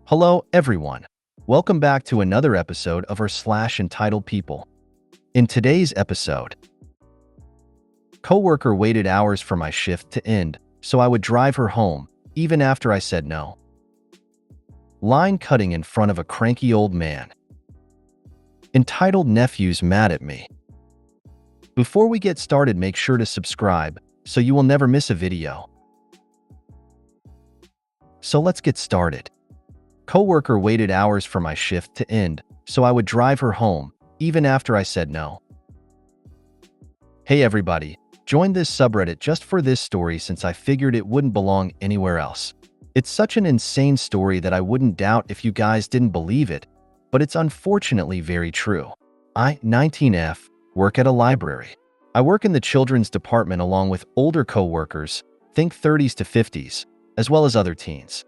Hello, everyone. Welcome back to another episode of our entitled people. In today's episode, coworker waited hours for my shift to end, so I would drive her home, even after I said no. Line cutting in front of a cranky old man. Entitled nephew's mad at me. Before we get started, make sure to subscribe so you will never miss a video. So let's get started. Coworker waited hours for my shift to end, so I would drive her home, even after I said no. Hey everybody, join this subreddit just for this story since I figured it wouldn't belong anywhere else. It's such an insane story that I wouldn't doubt if you guys didn't believe it, but it's unfortunately very true. I, 19F, work at a library. I work in the children's department along with older coworkers, think 30s to 50s, as well as other teens.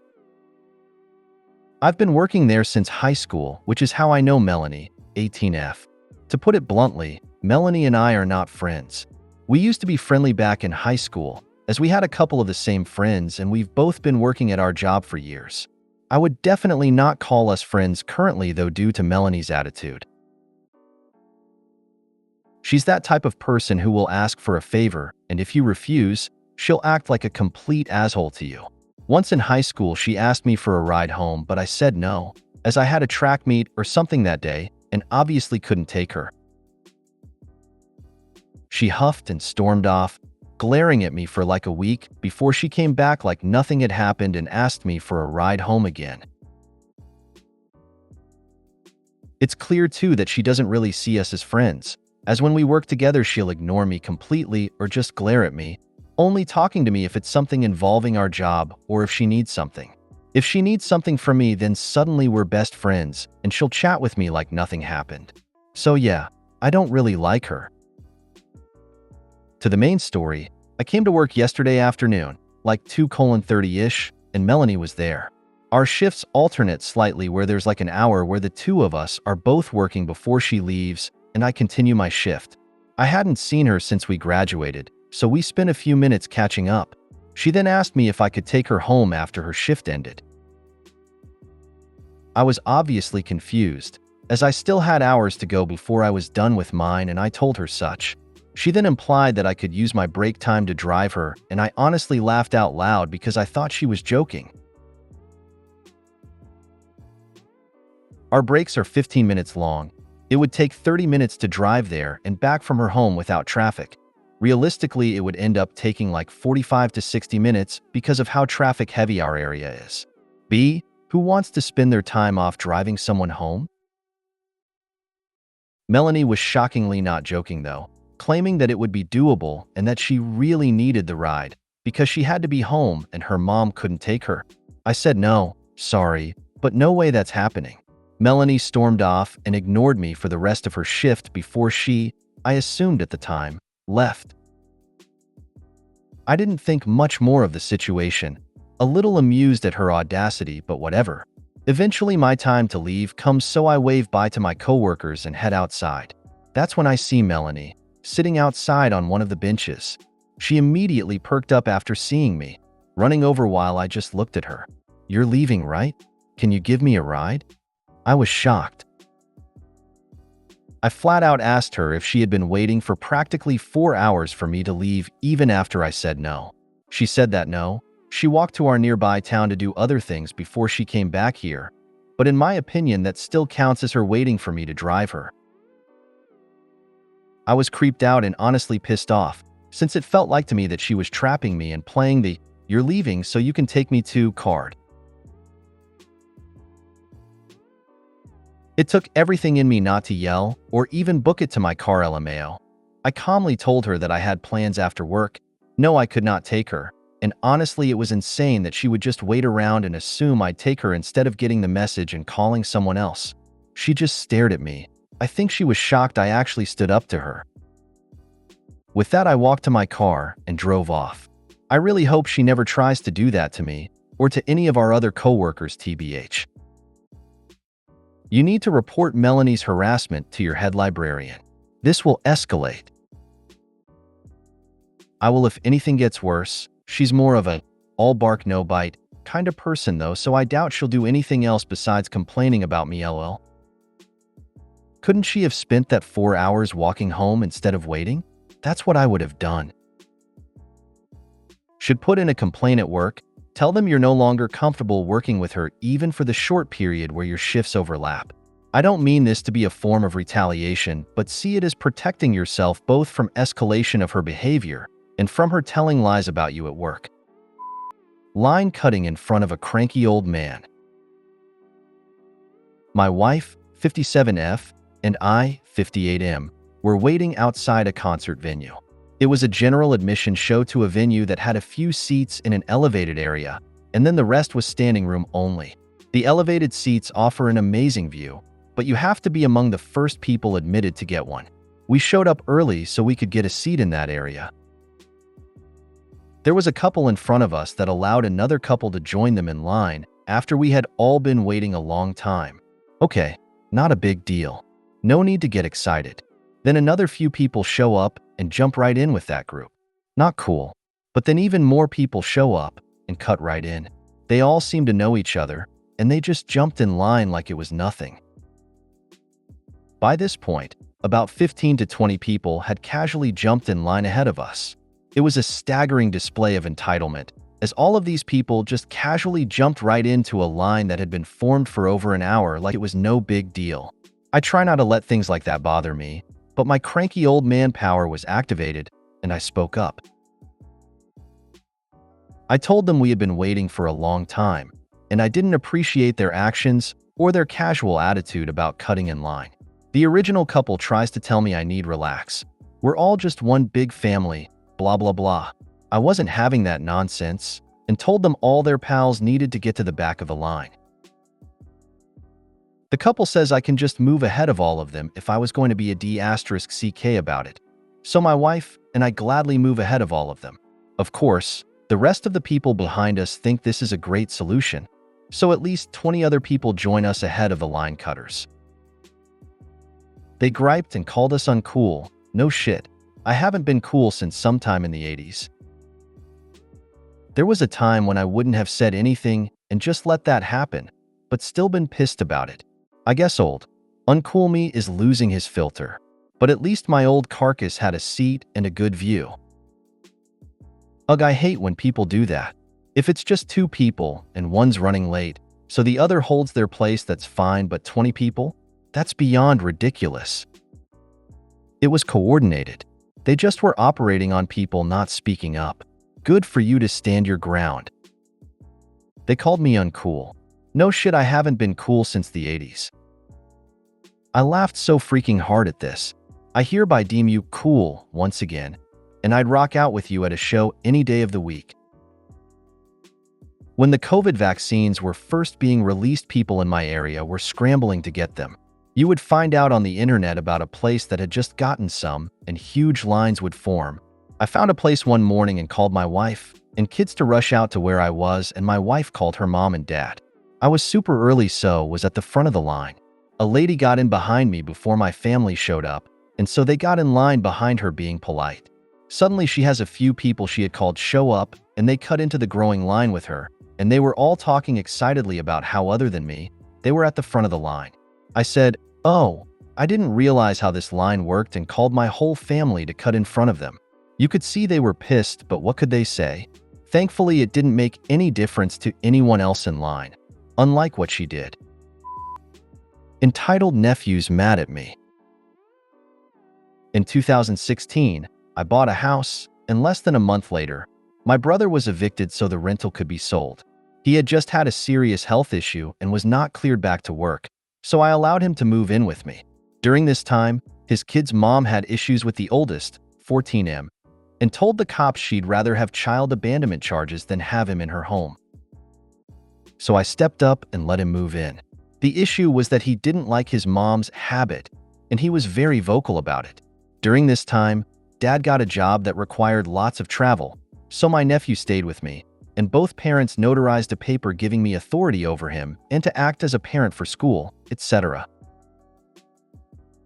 I've been working there since high school, which is how I know Melanie, 18F. To put it bluntly, Melanie and I are not friends. We used to be friendly back in high school, as we had a couple of the same friends and we've both been working at our job for years. I would definitely not call us friends currently though due to Melanie's attitude. She's that type of person who will ask for a favor, and if you refuse, she'll act like a complete asshole to you. Once in high school, she asked me for a ride home, but I said no, as I had a track meet or something that day and obviously couldn't take her. She huffed and stormed off, glaring at me for like a week before she came back like nothing had happened and asked me for a ride home again. It's clear too that she doesn't really see us as friends, as when we work together she'll ignore me completely or just glare at me, only talking to me if it's something involving our job or if she needs something. If she needs something from me, then suddenly we're best friends and she'll chat with me like nothing happened. So yeah, I don't really like her. To the main story, I came to work yesterday afternoon, like 2:30-ish, and Melanie was there. Our shifts alternate slightly where there's like an hour where the two of us are both working before she leaves and I continue my shift. I hadn't seen her since we graduated, so we spent a few minutes catching up. She then asked me if I could take her home after her shift ended. I was obviously confused, as I still had hours to go before I was done with mine and I told her such. She then implied that I could use my break time to drive her, and I honestly laughed out loud because I thought she was joking. Our breaks are 15 minutes long. It would take 30 minutes to drive there and back from her home without traffic. Realistically, it would end up taking like 45 to 60 minutes because of how traffic heavy our area is. B. Who wants to spend their time off driving someone home? Melanie was shockingly not joking though, claiming that it would be doable and that she really needed the ride because she had to be home and her mom couldn't take her. I said no, sorry, but no way that's happening. Melanie stormed off and ignored me for the rest of her shift before she, I assumed at the time, left. I didn't think much more of the situation, a little amused at her audacity, but whatever. Eventually my time to leave comes, so I wave bye to my coworkers and head outside. That's when I see Melanie, sitting outside on one of the benches. She immediately perked up after seeing me, running over while I just looked at her. "You're leaving, right? Can you give me a ride?" I was shocked. I flat out asked her if she had been waiting for practically 4 hours for me to leave even after I said no. She said that no, she walked to our nearby town to do other things before she came back here, but in my opinion that still counts as her waiting for me to drive her. I was creeped out and honestly pissed off, since it felt like to me that she was trapping me and playing the "you're leaving so you can take me to" card. It took everything in me not to yell or even book it to my car LMAO. I calmly told her that I had plans after work, no I could not take her, and honestly it was insane that she would just wait around and assume I'd take her instead of getting the message and calling someone else. She just stared at me. I think she was shocked I actually stood up to her. With that I walked to my car and drove off. I really hope she never tries to do that to me or to any of our other coworkers TBH. You need to report Melanie's harassment to your head librarian. This will escalate. I will if anything gets worse. She's more of a all bark no bite kind of person though, so I doubt she'll do anything else besides complaining about me, lol. Couldn't she have spent that 4 hours walking home instead of waiting? That's what I would have done. Should put in a complaint at work. Tell them you're no longer comfortable working with her even for the short period where your shifts overlap. I don't mean this to be a form of retaliation, but see it as protecting yourself both from escalation of her behavior and from her telling lies about you at work. Line cutting in front of a cranky old man. My wife, 57F, and I, 58M, were waiting outside a concert venue. It was a general admission show to a venue that had a few seats in an elevated area, and then the rest was standing room only. The elevated seats offer an amazing view, but you have to be among the first people admitted to get one. We showed up early so we could get a seat in that area. There was a couple in front of us that allowed another couple to join them in line after we had all been waiting a long time. Okay, not a big deal. No need to get excited. Then another few people show up and jump right in with that group. Not cool. But then even more people show up and cut right in. They all seem to know each other, and they just jumped in line like it was nothing. By this point, about 15 to 20 people had casually jumped in line ahead of us. It was a staggering display of entitlement, as all of these people just casually jumped right into a line that had been formed for over an hour like it was no big deal. I try not to let things like that bother me, but my cranky old man power was activated, and I spoke up. I told them we had been waiting for a long time, and I didn't appreciate their actions or their casual attitude about cutting in line. The original couple tries to tell me I need relax. We're all just one big family, blah blah blah. I wasn't having that nonsense, and told them all their pals needed to get to the back of the line. The couple says I can just move ahead of all of them if I was going to be a D*CK about it. So my wife and I gladly move ahead of all of them. Of course, the rest of the people behind us think this is a great solution, so at least 20 other people join us ahead of the line cutters. They griped and called us uncool. No shit. I haven't been cool since sometime in the 80s. There was a time when I wouldn't have said anything and just let that happen, but still been pissed about it. I guess old uncool me is losing his filter, but at least my old carcass had a seat and a good view. Ugh, I hate when people do that. If it's just 2 people and one's running late, so the other holds their place, that's fine, but 20 people? That's beyond ridiculous. It was coordinated. They just were operating on people not speaking up. Good for you to stand your ground. They called me uncool. No shit, I haven't been cool since the 80s. I laughed so freaking hard at this. I hereby deem you cool once again, and I'd rock out with you at a show any day of the week. When the COVID vaccines were first being released, people in my area were scrambling to get them. You would find out on the internet about a place that had just gotten some, and huge lines would form. I found a place one morning and called my wife and kids to rush out to where I was, and my wife called her mom and dad. I was super early, so was at the front of the line. A lady got in behind me before my family showed up, and so they got in line behind her being polite. Suddenly she has a few people she had called show up, and they cut into the growing line with her, and they were all talking excitedly about how, other than me, they were at the front of the line. I said, "Oh, I didn't realize how this line worked," and called my whole family to cut in front of them. You could see they were pissed, but what could they say? Thankfully, it didn't make any difference to anyone else in line, unlike what she did. Entitled nephew's mad at me. In 2016, I bought a house, and less than a month later, my brother was evicted so the rental could be sold. He had just had a serious health issue and was not cleared back to work, so I allowed him to move in with me. During this time, his kid's mom had issues with the oldest, 14M, and told the cops she'd rather have child abandonment charges than have him in her home. So I stepped up and let him move in. The issue was that he didn't like his mom's habit, and he was very vocal about it. During this time, Dad got a job that required lots of travel, so my nephew stayed with me, and both parents notarized a paper giving me authority over him and to act as a parent for school, etc.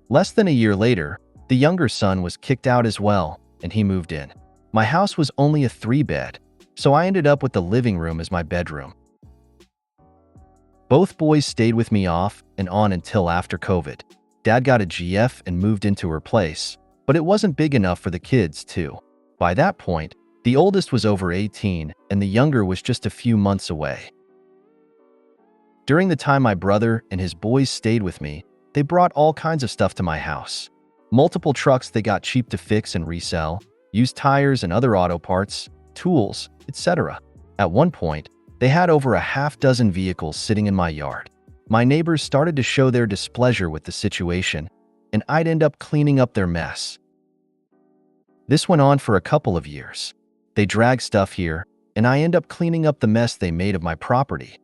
Less than a year later, the younger son was kicked out as well, and he moved in. My house was only a 3-bed, so I ended up with the living room as my bedroom. Both boys stayed with me off and on until after COVID. Dad got a GF and moved into her place, but it wasn't big enough for the kids, too. By that point, the oldest was over 18 and the younger was just a few months away. During the time my brother and his boys stayed with me, they brought all kinds of stuff to my house. Multiple trucks they got cheap to fix and resell, used tires and other auto parts, tools, etc. At one point, they had over a half-dozen vehicles sitting in my yard. My neighbors started to show their displeasure with the situation, and I'd end up cleaning up their mess. This went on for a couple of years. They drag stuff here, and I end up cleaning up the mess they made of my property.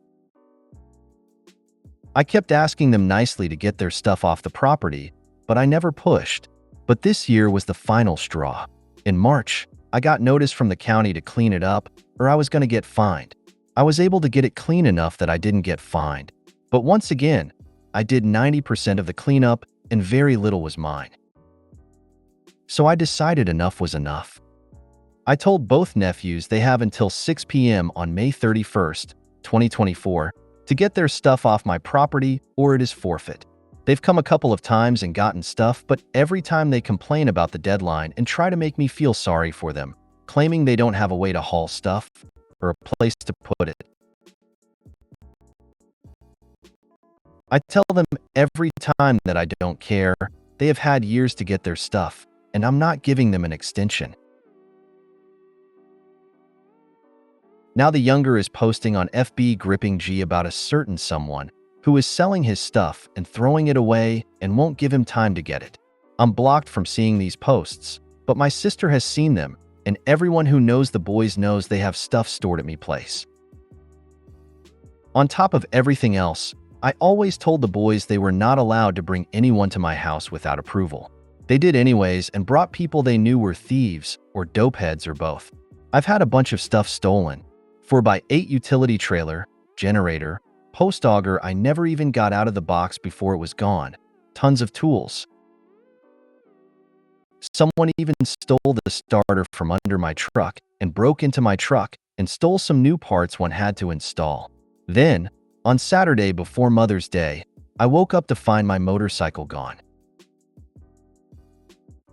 I kept asking them nicely to get their stuff off the property, but I never pushed. But this year was the final straw. In March, I got notice from the county to clean it up, or I was going to get fined. I was able to get it clean enough that I didn't get fined. But once again, I did 90% of the cleanup, and very little was mine. So I decided enough was enough. I told both nephews they have until 6 p.m. on May 31st, 2024, to get their stuff off my property or it is forfeit. They've come a couple of times and gotten stuff, but every time they complain about the deadline and try to make me feel sorry for them, claiming they don't have a way to haul stuff or a place to put it. I tell them every time that I don't care. They have had years to get their stuff, and I'm not giving them an extension. Now the younger is posting on FB gripping G about a certain someone who is selling his stuff and throwing it away and won't give him time to get it. I'm blocked from seeing these posts, but my sister has seen them, and everyone who knows the boys knows they have stuff stored at me place. On top of everything else, I always told the boys they were not allowed to bring anyone to my house without approval. They did anyways and brought people they knew were thieves or dopeheads or both. I've had a bunch of stuff stolen. 4x8 utility trailer, generator, post auger I never even got out of the box before it was gone, tons of tools. Someone even stole the starter from under my truck and broke into my truck and stole some new parts one had to install. Then, on Saturday before Mother's Day, I woke up to find my motorcycle gone.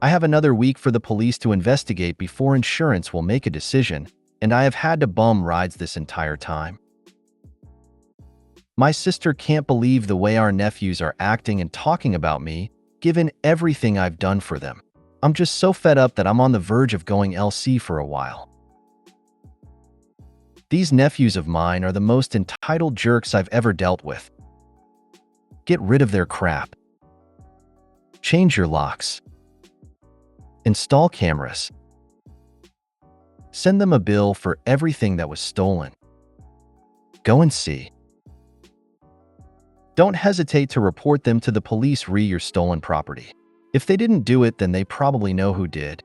I have another week for the police to investigate before insurance will make a decision, and I have had to bum rides this entire time. My sister can't believe the way our nephews are acting and talking about me, given everything I've done for them. I'm just so fed up that I'm on the verge of going LC for a while. These nephews of mine are the most entitled jerks I've ever dealt with. Get rid of their crap. Change your locks. Install cameras. Send them a bill for everything that was stolen. Go and see. Don't hesitate to report them to the police re your stolen property. If they didn't do it, then they probably know who did.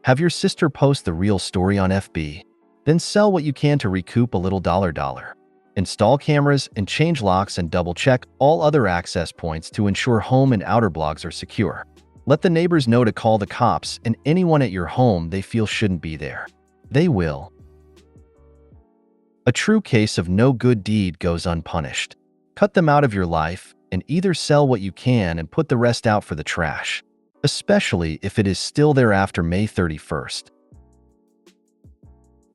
Have your sister post the real story on FB. Then sell what you can to recoup a little dollar. Install cameras and change locks and double-check all other access points to ensure home and outer blogs are secure. Let the neighbors know to call the cops and anyone at your home they feel shouldn't be there. They will. A true case of no good deed goes unpunished. Cut them out of your life and either sell what you can and put the rest out for the trash, especially if it is still there after May 31st.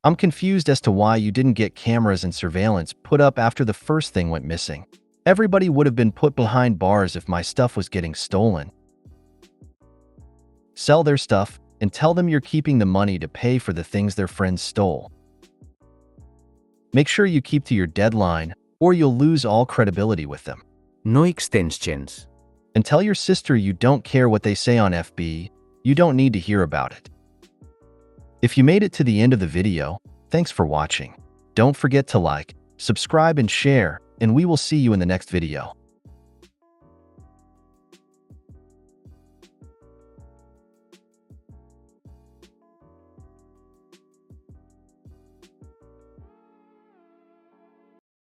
I'm confused as to why you didn't get cameras and surveillance put up after the first thing went missing. Everybody would have been put behind bars if my stuff was getting stolen. Sell their stuff and tell them you're keeping the money to pay for the things their friends stole. Make sure you keep to your deadline or you'll lose all credibility with them. No extensions. And tell your sister you don't care what they say on FB, you don't need to hear about it. If you made it to the end of the video, thanks for watching. Don't forget to like, subscribe and share, and we will see you in the next video.